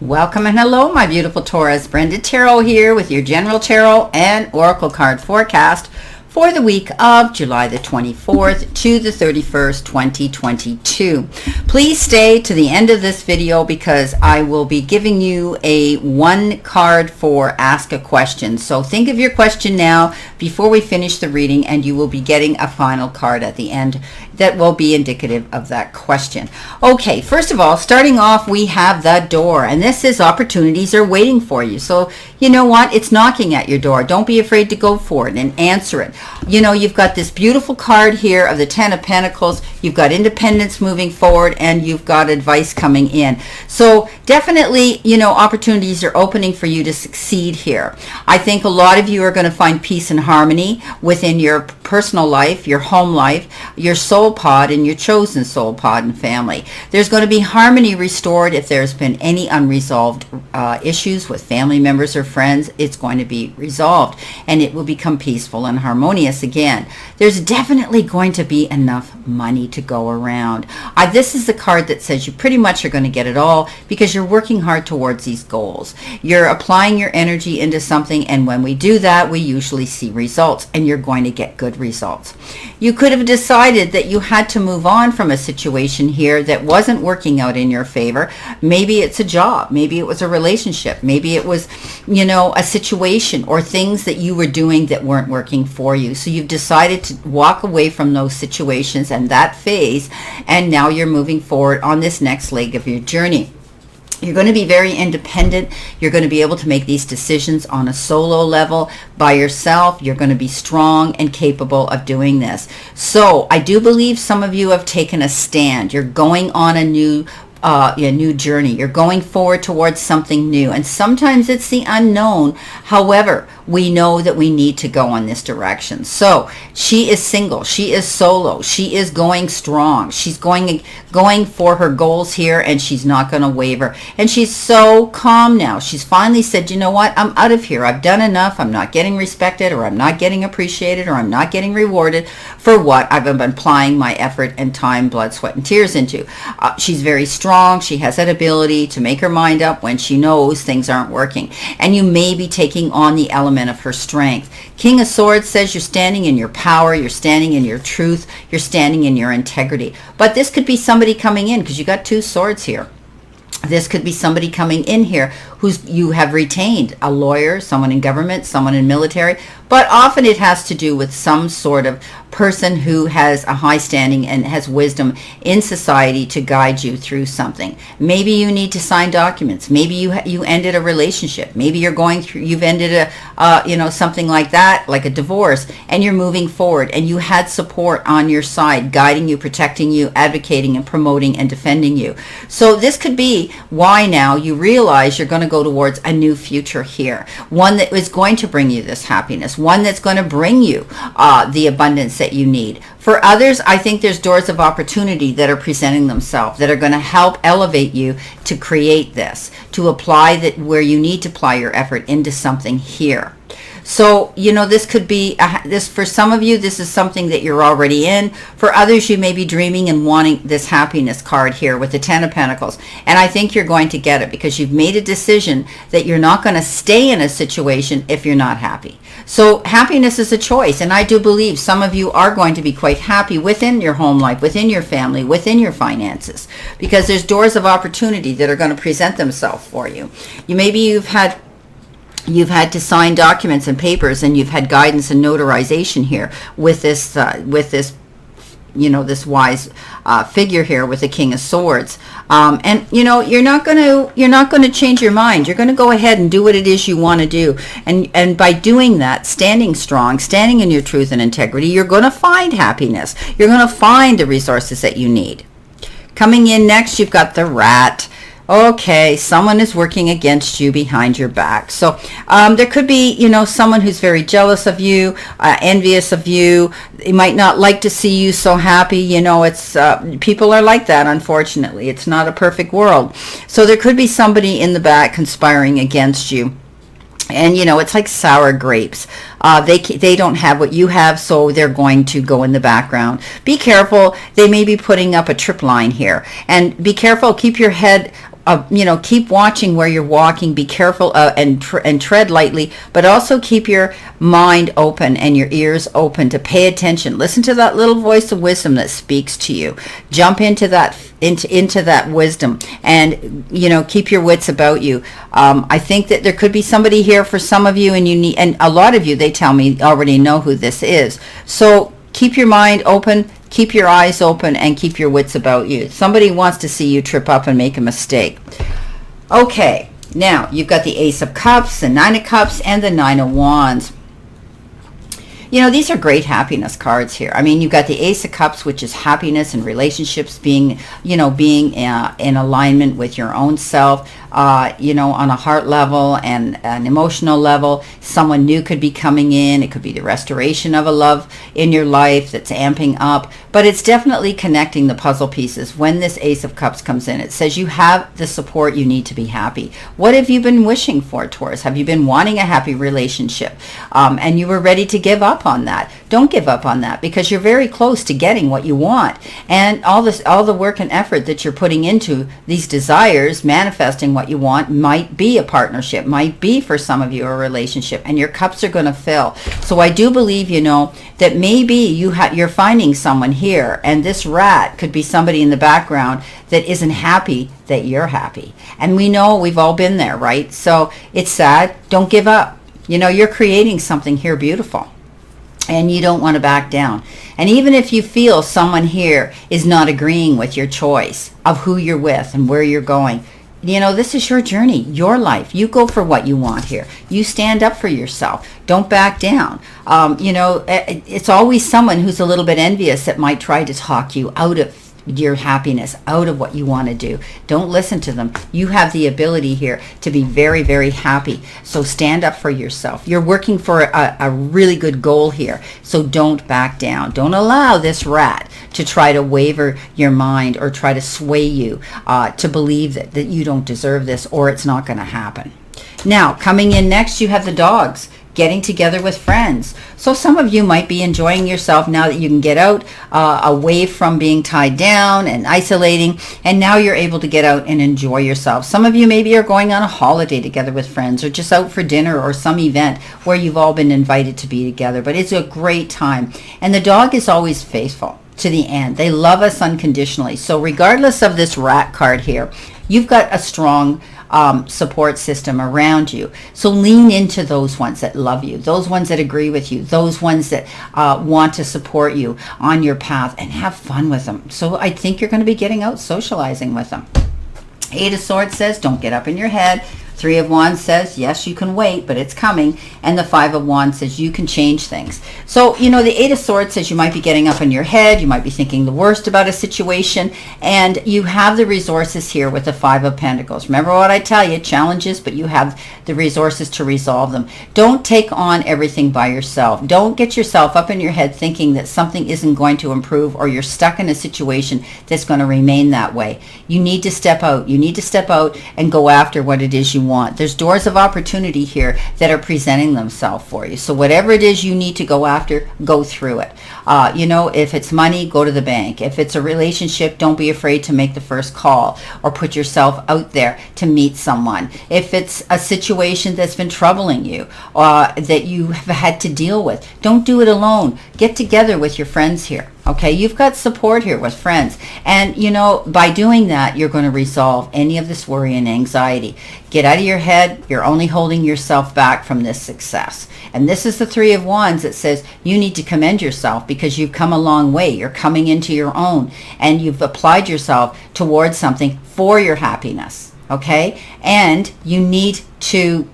Welcome and hello, my beautiful Taurus. Brenda Tarot here with your General Tarot and Oracle card forecast for the week of July the 24th to the 31st, 2022. Please stay to the end of this video because I will be giving you a one card for Ask a Question. So think of your question now before we finish the reading, and you will be getting a final card at the end that will be indicative of that question. Okay, first of all, starting off, we have the door, and this is opportunities are waiting for you. So you know what? It's knocking at your door. Don't be afraid to go for it and answer it. You know, you've got this beautiful card here of the Ten of Pentacles. You've got independence moving forward, and you've got advice coming in. So definitely, you know, opportunities are opening for you to succeed here. I think a lot of you are going to find peace and harmony within your personal life, your home life, your soul pod, and your chosen soul pod and family. There's going to be harmony restored. If there's been any unresolved issues with family members or friends, it's going to be resolved, and it will become peaceful and harmonious again. There's definitely going to be enough money to go around. This is the card that says you pretty much are going to get it all because you're working hard towards these goals. You're applying your energy into something, and when we do that, we usually see results, and you're going to get good results. You could have decided that you had to move on from a situation here that wasn't working out in your favor. Maybe it's a job, maybe it was a relationship, maybe it was, you know, a situation or things that you were doing that weren't working for you. So you've decided to walk away from those situations and that phase, and now you're moving forward on this next leg of your journey. You're going to be very independent. You're going to be able to make these decisions on a solo level by yourself. You're going to be strong and capable of doing this. So I do believe some of you have taken a stand. You're going on a new journey. You're going forward towards something new, and sometimes it's the unknown. However, we know that we need to go on this direction. So she is single, she is solo, she is going strong, she's going for her goals here, and she's not going to waver, and she's so calm now. She's finally said, you know what, I'm out of here. I've done enough. I'm not getting respected, or I'm not getting appreciated, or I'm not getting rewarded for what I've been applying my effort and time, blood, sweat, and tears into. She's very strong. She has that ability to make her mind up when she knows things aren't working, and you may be taking on the element of her strength. King of Swords says you're standing in your power, you're standing in your truth, you're standing in your integrity. But this could be somebody coming in, because you got two swords here. This could be somebody coming in here who's you have retained, a lawyer, someone in government, someone in military, but often it has to do with some sort of person who has a high standing and has wisdom in society to guide you through something. Maybe you need to sign documents. Maybe you ended a relationship. Maybe you've ended something like that, like a divorce, and you're moving forward, and you had support on your side, guiding you, protecting you, advocating and promoting and defending you. So this could be why now you realize you're going to go towards a new future here, one that is going to bring you this happiness, one that's going to bring you the abundance that you need. For others, I think there's doors of opportunity that are presenting themselves that are going to help elevate you to create this, to apply that where you need to apply your effort into something here. So, you know, this could be, this for some of you, this is something that you're already in. For others, you may be dreaming and wanting this happiness card here with the Ten of Pentacles. And I think you're going to get it because you've made a decision that you're not going to stay in a situation if you're not happy. So happiness is a choice. And I do believe some of you are going to be quite happy within your home life, within your family, within your finances, because there's doors of opportunity that are going to present themselves for you. You've had to sign documents and papers, and you've had guidance and notarization here with this this wise figure here with the King of Swords. And you know, you're not going to change your mind. You're going to go ahead and do what it is you want to do. And by doing that, standing strong, standing in your truth and integrity, you're going to find happiness. You're going to find the resources that you need. Coming in next, you've got the Rat. Okay, someone is working against you behind your back. So there could be, you know, someone who's very jealous of you, envious of you. They might not like to see you so happy. You know, it's people are like that, unfortunately. It's not a perfect world. So there could be somebody in the back conspiring against you. And, you know, it's like sour grapes. They don't have what you have, so they're going to go in the background. Be careful. They may be putting up a trip line here, and be careful. Keep your head, keep watching where you're walking. Be careful and tread lightly, but also keep your mind open and your ears open to pay attention. Listen to that little voice of wisdom that speaks to you. Jump into that wisdom, and keep your wits about you. I think that there could be somebody here for some of you, and a lot of you, they tell me, already know who this is. So keep your mind open. Keep your eyes open and keep your wits about you. Somebody wants to see you trip up and make a mistake. Okay, now you've got the Ace of Cups, the Nine of Cups, and the Nine of Wands. These are great happiness cards here. I mean, you've got the Ace of Cups, which is happiness and relationships, being in alignment with your own self, on a heart level and an emotional level. Someone new could be coming in. It could be the restoration of a love in your life that's amping up. But it's definitely connecting the puzzle pieces. When this Ace of Cups comes in, it says you have the support you need to be happy. What have you been wishing for, Taurus? Have you been wanting a happy relationship? And you were ready to give up on that? Don't give up on that, because you're very close to getting what you want. And all the work and effort that you're putting into these desires, manifesting what you want, might be a partnership, might be for some of you a relationship, and your cups are going to fill. So I do believe, that maybe you're finding someone here, and this rat could be somebody in the background that isn't happy that you're happy. And we know, we've all been there, right? So it's sad. Don't give up. You're creating something here beautiful, and you don't want to back down. And even if you feel someone here is not agreeing with your choice of who you're with and where you're going, this is your journey, your life. You go for what you want here. You stand up for yourself. Don't back down. It's always someone who's a little bit envious that might try to talk you out of your happiness, out of what you want to do. Don't listen to them. You have the ability here to be very, very happy. So stand up for yourself. You're working for a really good goal here. So don't back down. Don't allow this rat to try to waver your mind or try to sway you to believe that you don't deserve this, or it's not going to happen. Now, coming in next, you have the dogs. Getting together with friends. So some of you might be enjoying yourself now that you can get out, away from being tied down and isolating, and now you're able to get out and enjoy yourself. Some of you maybe are going on a holiday together with friends, or just out for dinner or some event where you've all been invited to be together, but it's a great time. And the dog is always faithful to the end. They love us unconditionally. So regardless of this rat card here, you've got a strong support system around you. So lean into those ones that love you, those ones that agree with you, those ones that want to support you on your path, and have fun with them. So I think you're going to be getting out socializing with them. Eight of Swords says, don't get up in your head. Three of Wands says, yes, you can wait, but it's coming. And the Five of Wands says you can change things. So, the Eight of Swords says you might be getting up in your head. You might be thinking the worst about a situation. And you have the resources here with the Five of Pentacles. Remember what I tell you, challenges, but you have the resources to resolve them. Don't take on everything by yourself. Don't get yourself up in your head thinking that something isn't going to improve, or you're stuck in a situation that's going to remain that way. You need to step out. You need to step out and go after what it is you want. There's doors of opportunity here that are presenting themselves for you. So whatever it is you need to go after, go through it. If it's money, go to the bank. If it's a relationship, don't be afraid to make the first call or put yourself out there to meet someone. If it's a situation that's been troubling you, that you have had to deal with, don't do it alone. Get together with your friends here. Okay, you've got support here with friends. And, by doing that, you're going to resolve any of this worry and anxiety. Get out of your head. You're only holding yourself back from this success. And this is the Three of Wands that says you need to commend yourself, because you've come a long way. You're coming into your own, and you've applied yourself towards something for your happiness. Okay, and you need to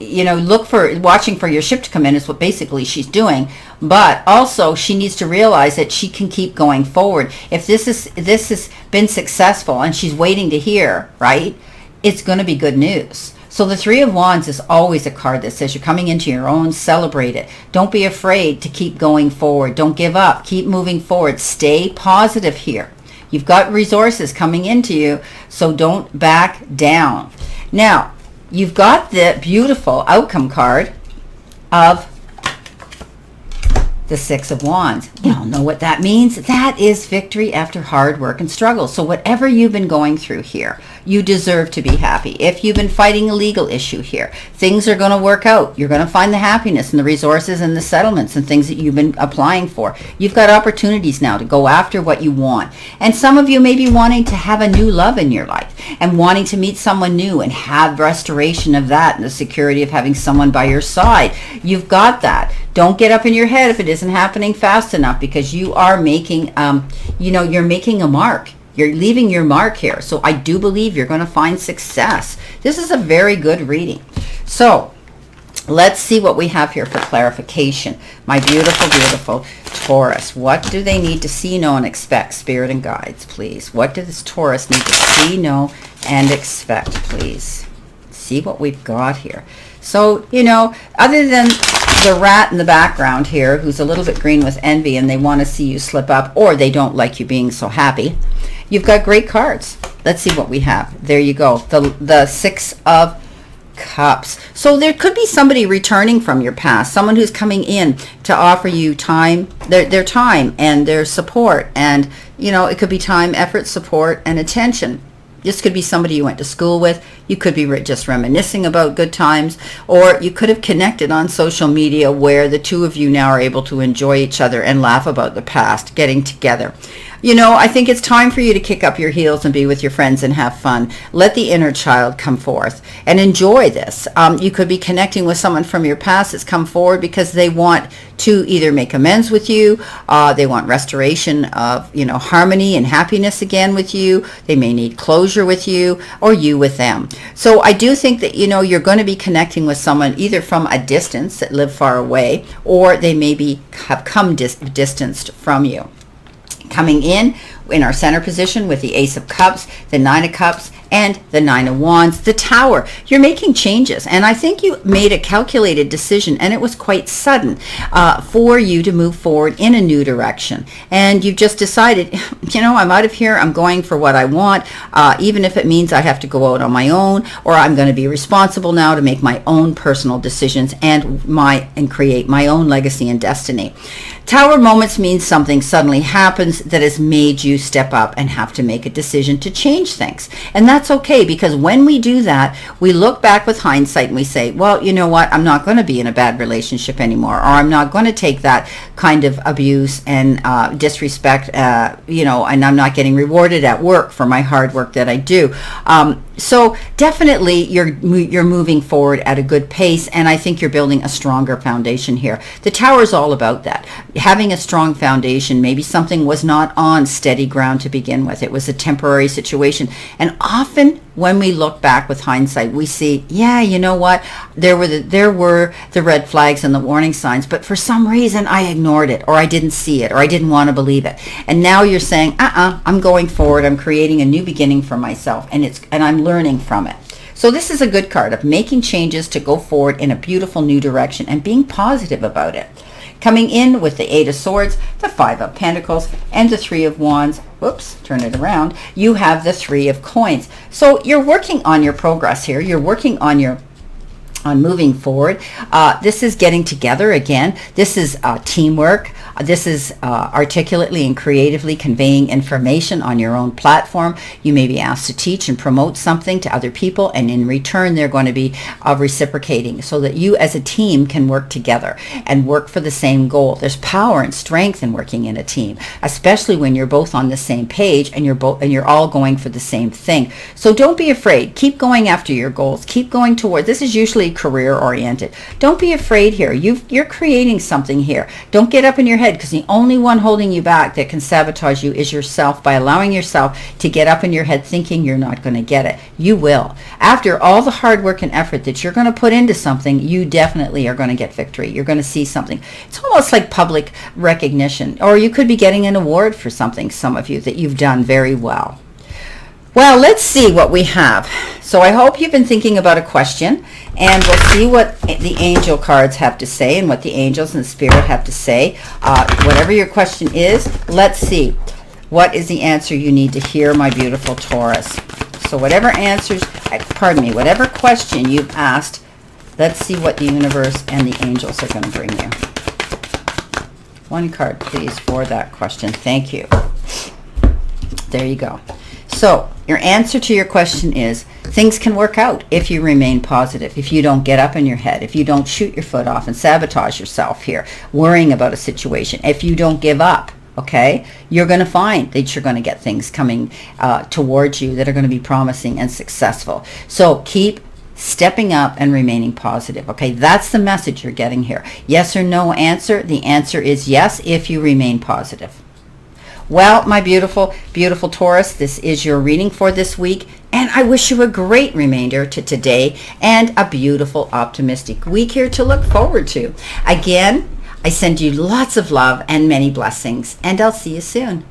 watching for your ship to come in is what basically she's doing. But also she needs to realize that she can keep going forward. If this has been successful and she's waiting to hear, right, it's going to be good news. So the Three of Wands is always a card that says you're coming into your own. Celebrate it. Don't be afraid to keep going forward. Don't give up. Keep moving forward. Stay positive here. You've got resources coming into you, so don't back down. Now, you've got the beautiful outcome card of the Six of Wands. You all know what that means. That is victory after hard work and struggle. So whatever you've been going through here, you deserve to be happy. If you've been fighting a legal issue here, things are going to work out. You're going to find the happiness and the resources and the settlements and things that you've been applying for. You've got opportunities now to go after what you want. And some of you may be wanting to have a new love in your life and wanting to meet someone new and have restoration of that and the security of having someone by your side. You've got that. Don't get up in your head if it isn't happening fast enough, because you are making, you're making a mark. You're leaving your mark here. So I do believe you're going to find success. This is a very good reading. So let's see what we have here for clarification. My beautiful, beautiful Taurus. What do they need to see, know, and expect? Spirit and guides, please. What does this Taurus need to see, know, and expect, please? See what we've got here. So, other than the rat in the background here, who's a little bit green with envy and they want to see you slip up, or they don't like you being so happy, you've got great cards. Let's see what we have. There you go. The Six of Cups. So there could be somebody returning from your past, someone who's coming in to offer you time, their time and their support. And, it could be time, effort, support, and attention. This could be somebody you went to school with. You could be just reminiscing about good times, or you could have connected on social media where the two of you now are able to enjoy each other and laugh about the past, getting together. I think it's time for you to kick up your heels and be with your friends and have fun. Let the inner child come forth and enjoy this. You could be connecting with someone from your past that's come forward because they want to either make amends with you. They want restoration of, harmony and happiness again with you. They may need closure with you, or you with them. So I do think that, you're going to be connecting with someone either from a distance that live far away, or they maybe have come distanced from you. Coming in our center position with the Ace of Cups, the Nine of Cups, and the Nine of Wands, the Tower. You're making changes, and I think you made a calculated decision, and it was quite sudden for you to move forward in a new direction. And you've just decided, I'm out of here. I'm going for what I want, even if it means I have to go out on my own, or I'm going to be responsible now to make my own personal decisions and create my own legacy and destiny. Tower moments means something suddenly happens that has made you step up and have to make a decision to change things. And that's okay, because when we do that, we look back with hindsight and we say, well, you know what? I'm not going to be in a bad relationship anymore, or I'm not going to take that kind of abuse and disrespect, and I'm not getting rewarded at work for my hard work that I do. So definitely you're moving forward at a good pace, and I think you're building a stronger foundation here. The Tower is all about that. Having a strong foundation. Maybe something was not on steady ground to begin with. It was a temporary situation. And often when we look back with hindsight, we see, yeah, you know what? There were the red flags and the warning signs, but for some reason I ignored it, or I didn't see it, or I didn't want to believe it. And now you're saying, I'm going forward. I'm creating a new beginning for myself, and I'm learning from it. So this is a good card of making changes to go forward in a beautiful new direction and being positive about it. Coming in with the Eight of Swords, the Five of Pentacles, and the Three of Wands. Whoops, turn it around. You have the Three of Coins. So you're working on your progress here. You're working on moving forward. This is getting together again. This is teamwork. This is articulately and creatively conveying information on your own platform. You may be asked to teach and promote something to other people, and in return they're going to be reciprocating, so that you as a team can work together and work for the same goal. There's power and strength in working in a team, especially when you're both on the same page and you're all going for the same thing. So don't be afraid. Keep going after your goals. Keep going toward. This is usually career oriented. Don't be afraid here. You're creating something here. Don't get up in your head, because the only one holding you back that can sabotage you is yourself, by allowing yourself to get up in your head thinking you're not going to get it. You will. After all the hard work and effort that you're going to put into something, you definitely are going to get victory. You're going to see something. It's almost like public recognition, or you could be getting an award for something, some of you, that you've done very well. Well, let's see what we have. So I hope you've been thinking about a question, and we'll see what the angel cards have to say and what the angels and spirit have to say. Whatever your question is, let's see. What is the answer you need to hear, my beautiful Taurus? So whatever whatever question you've asked, let's see what the universe and the angels are going to bring you. One card, please, for that question. Thank you. There you go. So your answer to your question is things can work out if you remain positive, if you don't get up in your head, if you don't shoot your foot off and sabotage yourself here, worrying about a situation, if you don't give up. Okay, you're going to find that you're going to get things coming towards you that are going to be promising and successful. So keep stepping up and remaining positive. Okay, that's the message you're getting here. Yes or no answer? The answer is yes if you remain positive. Well, my beautiful, beautiful Taurus, this is your reading for this week, and I wish you a great remainder to today and a beautiful, optimistic week here to look forward to. Again, I send you lots of love and many blessings, and I'll see you soon.